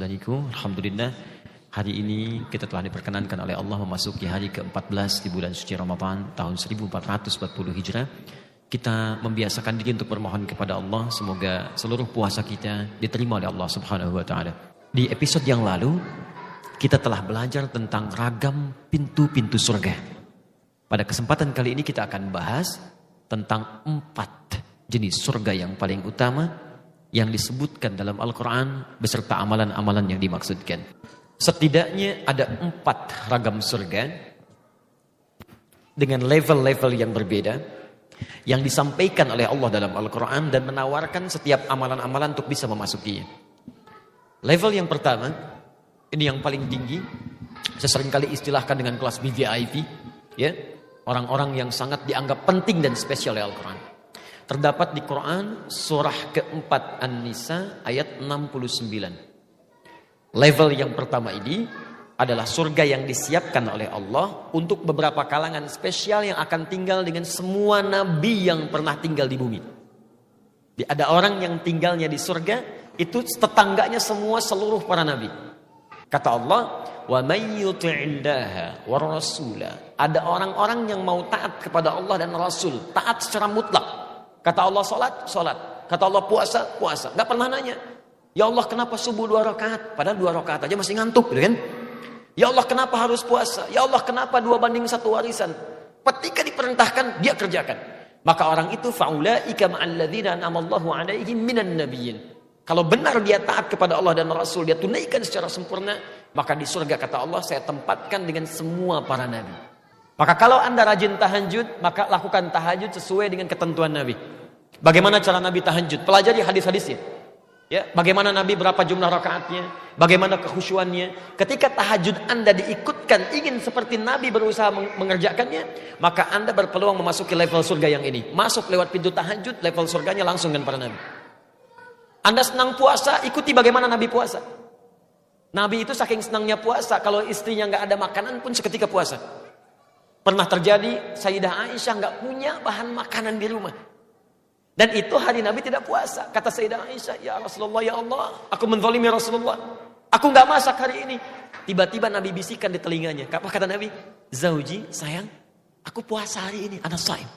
saudara-saudariku, alhamdulillah hari ini kita telah diperkenankan oleh Allah memasuki hari ke-14 di bulan suci Ramadan tahun 1440 Hijrah. Kita membiasakan diri untuk bermohon kepada Allah semoga seluruh puasa kita diterima oleh Allah Subhanahu wa taala. Di episode yang lalu kita telah belajar tentang ragam pintu-pintu surga. Pada kesempatan kali ini kita akan bahas tentang 4 jenis surga yang paling utama yang disebutkan dalam Al-Quran beserta amalan-amalan yang dimaksudkan. Setidaknya ada 4 ragam surga dengan level-level yang berbeda yang disampaikan oleh Allah dalam Al-Quran dan menawarkan setiap amalan-amalan untuk bisa memasukinya. Level yang pertama, ini yang paling tinggi, saya seringkali istilahkan dengan kelas VVIP, ya, orang-orang yang sangat dianggap penting dan spesial oleh Al-Quran. Terdapat di Quran surah keempat An-Nisa ayat 69. Level yang pertama ini adalah surga yang disiapkan oleh Allah untuk beberapa kalangan spesial yang akan tinggal dengan semua nabi yang pernah tinggal di bumi. Ada orang yang tinggalnya di surga, itu tetangganya semua seluruh para nabi. Kata Allah, wa may yuti'illaha war rasula. Ada orang-orang yang mau taat kepada Allah dan Rasul, taat secara mutlak. Kata Allah salat, salat. Kata Allah puasa, puasa. Gak pernah nanya, ya Allah kenapa subuh 2 rakaat? Padahal 2 rakaat aja masih ngantuk, gitu kan? Ya Allah kenapa harus puasa? Ya Allah kenapa 2:1 warisan? Ketika diperintahkan, dia kerjakan. Maka orang itu faulaika ma'alladzina an'amallahu 'alaihim minan nabiyyin. Kalau benar dia taat kepada Allah dan Rasul, dia tunaikan secara sempurna, maka di surga kata Allah saya tempatkan dengan semua para nabi. Maka kalau Anda rajin tahajud, maka lakukan tahajud sesuai dengan ketentuan Nabi. Bagaimana cara Nabi tahajud? Pelajari hadis-hadisnya. Ya, bagaimana Nabi berapa jumlah rakaatnya? Bagaimana kekhusyuannya? Ketika tahajud Anda diikutkan ingin seperti Nabi berusaha mengerjakannya, maka Anda berpeluang memasuki level surga yang ini. Masuk lewat pintu tahajud, level surganya langsung dengan para Nabi. Anda senang puasa, ikuti bagaimana Nabi puasa. Nabi itu saking senangnya puasa, kalau istrinya nggak ada makanan pun seketika puasa. Pernah terjadi Sayyidah Aisyah nggak punya bahan makanan di rumah. Dan itu hari Nabi tidak puasa. Kata Sayyidah Aisyah, ya Rasulullah, ya Allah, aku menzalimi Rasulullah. Aku nggak masak hari ini. Tiba-tiba Nabi bisikan di telinganya. Apa kata Nabi? Zauji, sayang, aku puasa hari ini, ana shaim.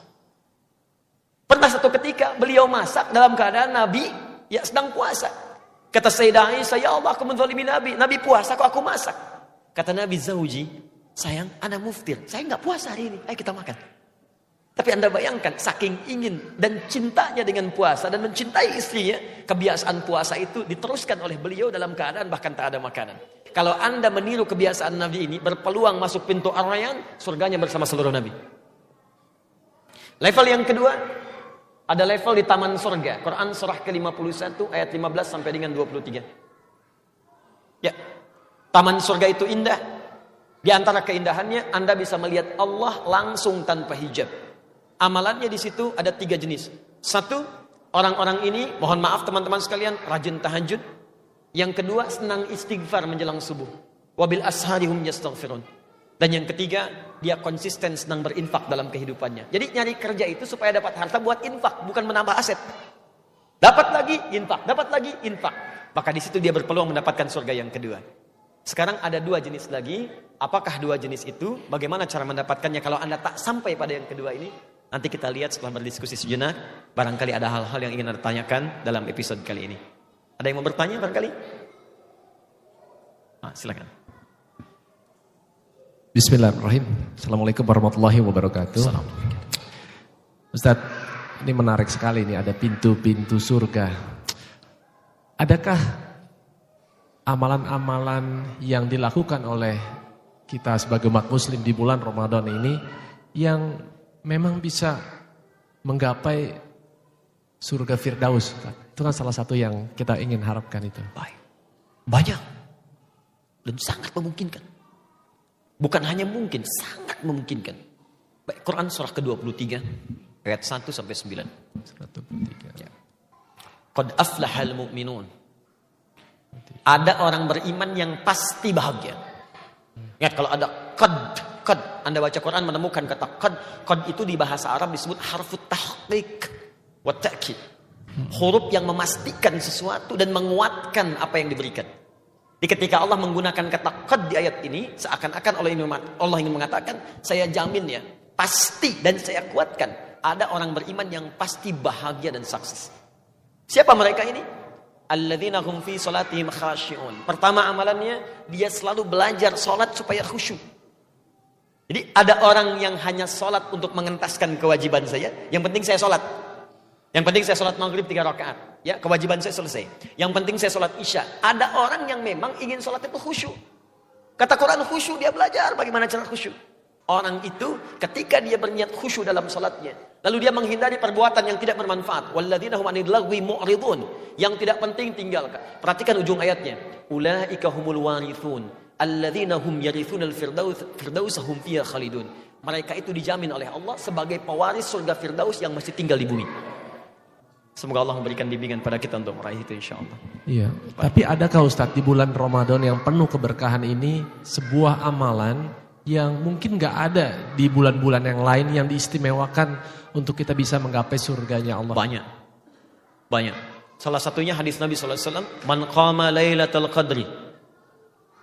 Pernah satu ketika beliau masak dalam keadaan Nabi ya sedang puasa. Kata Sayyidah Aisyah, ya Allah, aku menzalimi Nabi. Nabi puasa, kok aku masak? Kata Nabi, zauji, sayang, ana muftir. Saya nggak puasa hari ini. Ayo kita makan. Tapi Anda bayangkan, saking ingin dan cintanya dengan puasa dan mencintai istrinya, kebiasaan puasa itu diteruskan oleh beliau dalam keadaan bahkan tak ada makanan. Kalau Anda meniru kebiasaan Nabi ini, berpeluang masuk pintu Ar-Rayyan, surganya bersama seluruh Nabi. Level yang kedua, ada level di taman surga. Quran surah ke-51 ayat 15 sampai dengan 23. Ya, taman surga itu indah. Di antara keindahannya, Anda bisa melihat Allah langsung tanpa hijab. Amalannya di situ ada 3 jenis. 1, orang-orang ini, mohon maaf teman-teman sekalian, rajin tahajud. Yang kedua, senang istighfar menjelang subuh. Wabil asharihum yastaghfirun. Dan yang ketiga, dia konsisten senang berinfak dalam kehidupannya. Jadi nyari kerja itu supaya dapat harta buat infak, bukan menambah aset. Dapat lagi infak, dapat lagi infak. Maka di situ dia berpeluang mendapatkan surga yang kedua. Sekarang ada 2 jenis lagi. Apakah 2 jenis itu? Bagaimana cara mendapatkannya kalau Anda tak sampai pada yang kedua ini? Nanti kita lihat setelah berdiskusi sejenak. Barangkali ada hal-hal yang ingin Anda tanyakan dalam episode kali ini. Ada yang mau bertanya barangkali? Silakan. Bismillahirrahmanirrahim. Assalamualaikum warahmatullahi wabarakatuh. Ustaz, ini menarik sekali nih, ada pintu-pintu surga. Adakah amalan-amalan yang dilakukan oleh kita sebagai umat muslim di bulan Ramadan ini yang memang bisa menggapai surga Firdaus? Itu kan salah satu yang kita ingin harapkan itu. Baik. Banyak. Dan sangat memungkinkan. Bukan hanya mungkin, sangat memungkinkan. Baik, Quran surah ke-23 ayat 1 sampai 9. 123. Ya. Qad aflahal mu'minun. Ada orang beriman yang pasti bahagia. Ingat kalau ada qad, Anda baca Quran menemukan kata qad itu di bahasa Arab disebut harfut tahqiq wa ta'kid. Huruf yang memastikan sesuatu dan menguatkan apa yang diberikan. Di ketika Allah menggunakan kata qad di ayat ini, seakan-akan Allah ingin mengatakan, saya jamin ya, pasti dan saya kuatkan, ada orang beriman yang pasti bahagia dan sukses. Siapa mereka ini? Alladzina hum fi salatihim khashi'un. Pertama amalannya, dia selalu belajar salat supaya khusyuk. Jadi ada orang yang hanya salat untuk mengentaskan kewajiban saya, yang penting saya salat. Yang penting saya salat maghrib 3 rakaat. Ya, kewajiban saya selesai. Yang penting saya salat isya. Ada orang yang memang ingin salat itu khusyuk. Kata Quran khusyuk, dia belajar bagaimana cara khusyuk. Orang itu ketika dia berniat khusyuk dalam salatnya, lalu dia menghindari perbuatan yang tidak bermanfaat. Walladzina hum 'anil lagwi mu'ridun. Yang tidak penting tinggalkan. Perhatikan ujung ayatnya. Ulaika humul warithun alladzina hum yarithunal firdaus hum fiha khalidun. Mereka itu dijamin oleh Allah sebagai pewaris surga Firdaus yang masih tinggal di bumi. Semoga Allah memberikan bimbingan pada kita untuk meraih itu insyaAllah. Iya. Tapi adakah Ustadz di bulan Ramadan yang penuh keberkahan ini sebuah amalan yang mungkin gak ada di bulan-bulan yang lain yang diistimewakan untuk kita bisa menggapai surganya Allah? Banyak. Salah satunya hadis Nabi SAW. Man qama laylatal qadri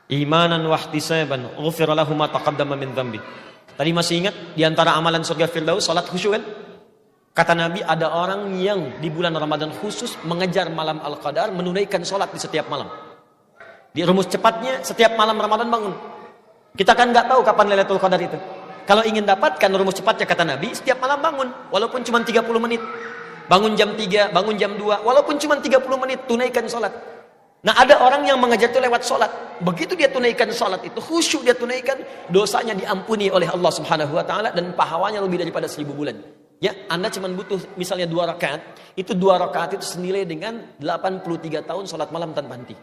imanan wa ihtisaban ghufira lahu ma taqaddama min dhanbi. Tadi masih ingat di antara amalan surga Firdaus salat khusyuk kan? Kata Nabi, ada orang yang di bulan Ramadan khusus mengejar malam Al-Qadar, menunaikan sholat di setiap malam. Di rumus cepatnya, setiap malam Ramadan bangun. Kita kan nggak tahu kapan Lailatul Qadar itu. Kalau ingin dapatkan rumus cepatnya, kata Nabi, setiap malam bangun. Walaupun cuma 30 menit. Bangun jam 3, bangun jam 2. Walaupun cuma 30 menit, tunaikan sholat. Nah, ada orang yang mengejar itu lewat sholat. Begitu dia tunaikan sholat itu, khusyuk dia tunaikan, dosanya diampuni oleh Allah Subhanahu Wa Taala dan pahalanya lebih daripada 1000 bulan. Ya, Anda cuma butuh misalnya 2 rakaat, itu 2 rakaat itu senilai dengan 83 tahun sholat malam tanpa henti.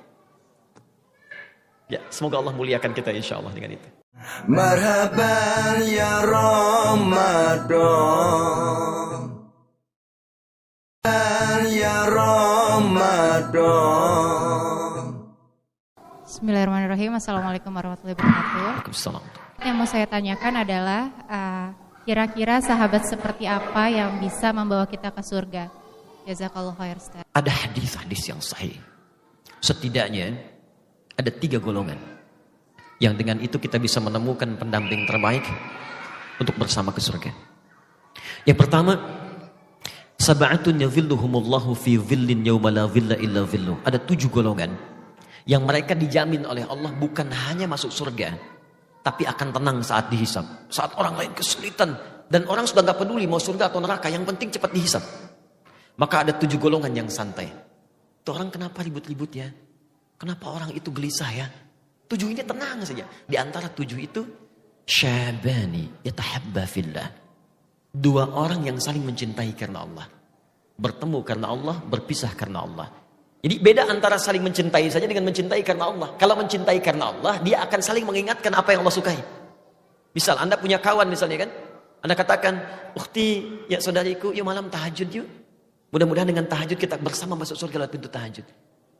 Ya, semoga Allah muliakan kita insyaAllah dengan itu. Marhaban ya Ramadan, ya Ramadan. Bismillahirrahmanirrahim. Assalamualaikum warahmatullahi wabarakatuh. Waalaikumsalam. Yang mau saya tanyakan adalah kira-kira sahabat seperti apa yang bisa membawa kita ke surga? Jazakallahu khair, Ustaz. Ada hadis-hadis yang sahih. Setidaknya ada 3 golongan yang dengan itu kita bisa menemukan pendamping terbaik untuk bersama ke surga. Yang pertama, sab'atun yadhilluhumullahu fi dhillin yawma la dhilla illa dhilluh. Ada 7 golongan yang mereka dijamin oleh Allah bukan hanya masuk surga, tapi akan tenang saat dihisab. Saat orang lain kesulitan dan orang sudah gak peduli mau surga atau neraka, yang penting cepat dihisab. Maka ada 7 golongan yang santai. Itu orang kenapa ribut-ribut ya? Kenapa orang itu gelisah ya? 7 ini tenang saja. Di antara 7 itu, syabani yatahabba fillah. 2 orang yang saling mencintai karena Allah. Bertemu karena Allah, berpisah karena Allah. Jadi beda antara saling mencintai saja dengan mencintai karena Allah. Kalau mencintai karena Allah, dia akan saling mengingatkan apa yang Allah sukai. Misal Anda punya kawan misalnya kan, Anda katakan, "Ukhti, ya saudariku, yuk malam tahajud yuk. Mudah-mudahan dengan tahajud kita bersama masuk surga lewat pintu tahajud.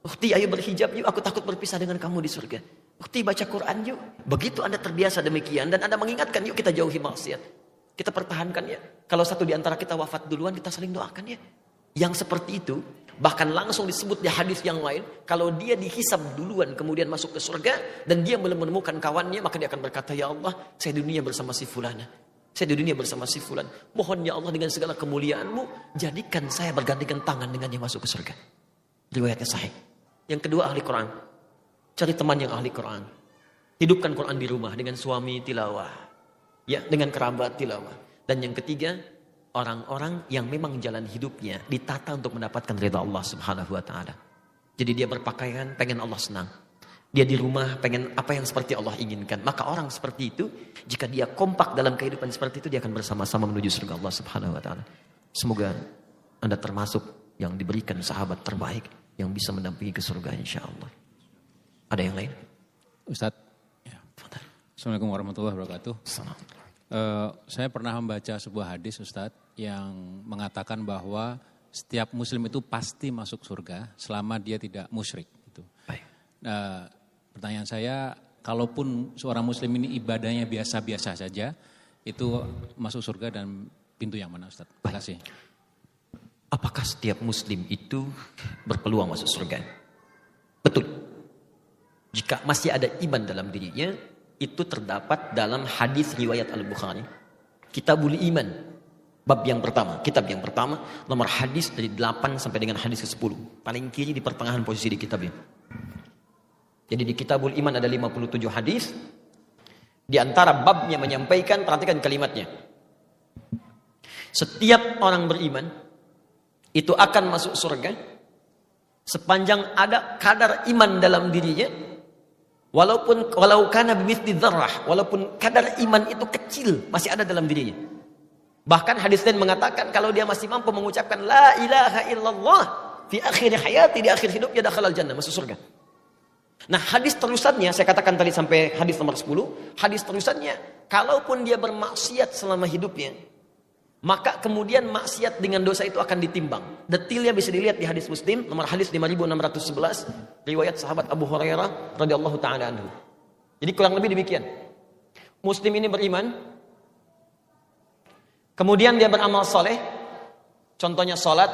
Ukhti, ayo berhijab yuk, aku takut berpisah dengan kamu di surga. Ukhti, baca Quran yuk." Begitu Anda terbiasa demikian dan Anda mengingatkan, yuk kita jauhi maksiat. Kita pertahankan ya. Kalau satu di antara kita wafat duluan, kita saling doakan ya. Yang seperti itu, bahkan langsung disebut di hadis yang lain, kalau dia dihisab duluan kemudian masuk ke surga dan dia belum menemukan kawannya, maka dia akan berkata, "Ya Allah, saya di dunia bersama si fulana. Saya di dunia bersama si fulan. Mohon ya Allah dengan segala kemuliaan-Mu, jadikan saya bergandengan tangan dengan yang masuk ke surga." Riwayatnya sahih. Yang kedua, ahli Quran. Cari teman yang ahli Quran. Hidupkan Quran di rumah dengan suami tilawah. Ya, dengan kerabat tilawah. Dan yang ketiga, orang-orang yang memang jalan hidupnya ditata untuk mendapatkan ridha Allah Subhanahu Wa Taala. Jadi dia berpakaian pengen Allah senang. Dia di rumah pengen apa yang seperti Allah inginkan. Maka orang seperti itu, jika dia kompak dalam kehidupan seperti itu, dia akan bersama-sama menuju surga Allah Subhanahu Wa Taala. Semoga Anda termasuk yang diberikan sahabat terbaik yang bisa mendampingi ke surga insyaAllah. Ada yang lain? Ustadz. Ya. Assalamualaikum warahmatullahi wabarakatuh. Saya pernah membaca sebuah hadis, Ustadz, yang mengatakan bahwa setiap muslim itu pasti masuk surga selama dia tidak musyrik. Gitu. Baik. Pertanyaan saya, kalaupun seorang muslim ini ibadahnya biasa-biasa saja, itu masuk surga dan pintu yang mana, Ustadz? Terima kasih. Apakah setiap muslim itu berpeluang masuk surga? Betul. jika masih ada iman dalam dirinya, itu terdapat dalam hadis riwayat Al-Bukhari. Kitabul Iman, bab yang pertama, kitab yang pertama, nomor hadis dari 8 sampai dengan hadis ke-10. Paling kiri di pertengahan posisi di kitab ini. Jadi di Kitabul Iman ada 57 hadis. Di antara babnya menyampaikan, perhatikan kalimatnya. Setiap orang beriman itu akan masuk surga sepanjang ada kadar iman dalam dirinya, walau kana bimithli dzarrah, walaupun kadar iman itu kecil masih ada dalam dirinya. Bahkan hadis lain mengatakan kalau dia masih mampu mengucapkan la ilaha illallah fi akhir hayati, di akhir hidupnya dakhalal jannah, masuk surga. Nah, hadis terusannya saya katakan tadi sampai hadis nomor 10, hadis terusannya kalaupun dia bermaksiat selama hidupnya, maka kemudian maksiat dengan dosa itu akan ditimbang. Detailnya bisa dilihat di hadis Muslim nomor hadis 5611 riwayat sahabat Abu Hurairah radhiyallahu taala anhu. Jadi kurang lebih demikian. Muslim ini beriman, kemudian dia beramal soleh, contohnya salat,